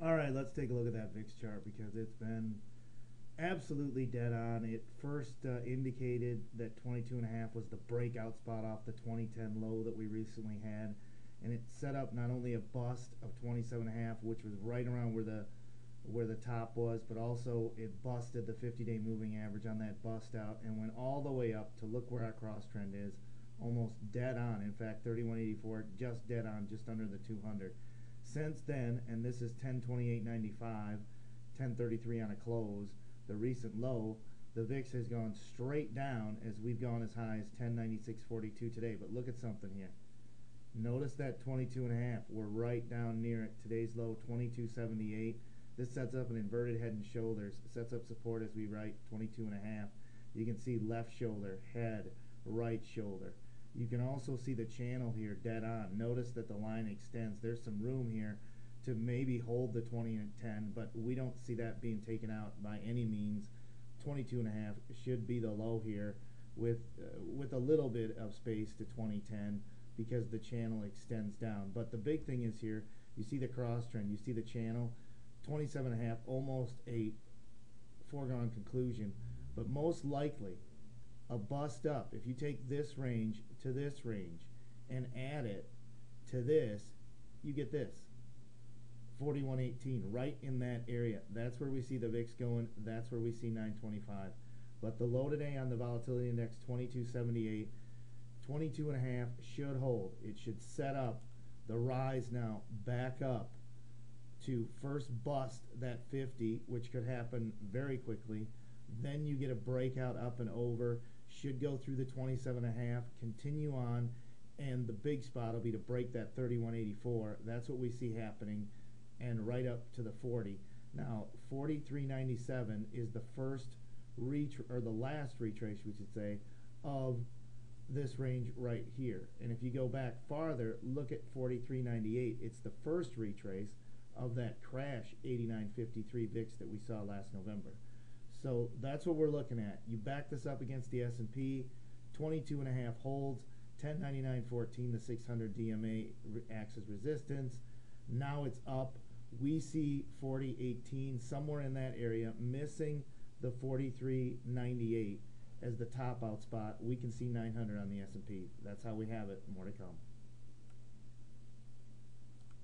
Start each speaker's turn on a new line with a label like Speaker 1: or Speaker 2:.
Speaker 1: All right, let's take a look at that VIX chart because it's been absolutely dead on. It first indicated that 22.5 was the breakout spot off the 2010 low that we recently had, and it set up not only a bust of 27.5, which was right around where the top was, but also it busted the 50-day moving average on that bust out and went all the way up to look where our cross trend is, almost dead on. In fact, 3184, just dead on, just under the 200. Since then, and this is 1028.95, 1033 on a close, the recent low, the VIX has gone straight down as we've gone as high as 1096.42 today. But look at something here. Notice that 22.5, we're right down near it. Today's low, 22.78. This sets up an inverted head and shoulders. It sets up support as we write 22.5. You can see left shoulder, head, right shoulder. You can also see the channel here dead on. Notice that the line extends. There's some room here to maybe hold the 20 and 10, but we don't see that being taken out by any means. 22.5 should be the low here with a little bit of space to 2010 because the channel extends down. But the big thing is here, you see the cross trend, you see the channel, 27.5, almost a foregone conclusion, but most likely a bust up. If you take this range to this range and add it to this, you get this 41.18 right in that area. That's where we see the VIX going. That's where we see 925. But the low today on the volatility index, 22.78, 22.5 should hold. It should set up the rise now back up to first bust that 50, which could happen very quickly. Then you get a breakout up and over, should go through the 27.5, continue on, and the big spot will be to break that 31.84. That's what we see happening, and right up to the 40. Now 43.97 is the first or the last retrace, we should say, of this range right here. And if you go back farther, look at 43.98. It's the first retrace of that crash 89.53 VIX that we saw last November. So that's what we're looking at. You back this up against the S&P, 22.5 holds, 1099.14, the 600 DMA acts as resistance. Now it's up. We see 40.18 somewhere in that area, missing the 43.98 as the top out spot. We can see 900 on the S&P. That's how we have it. More to come.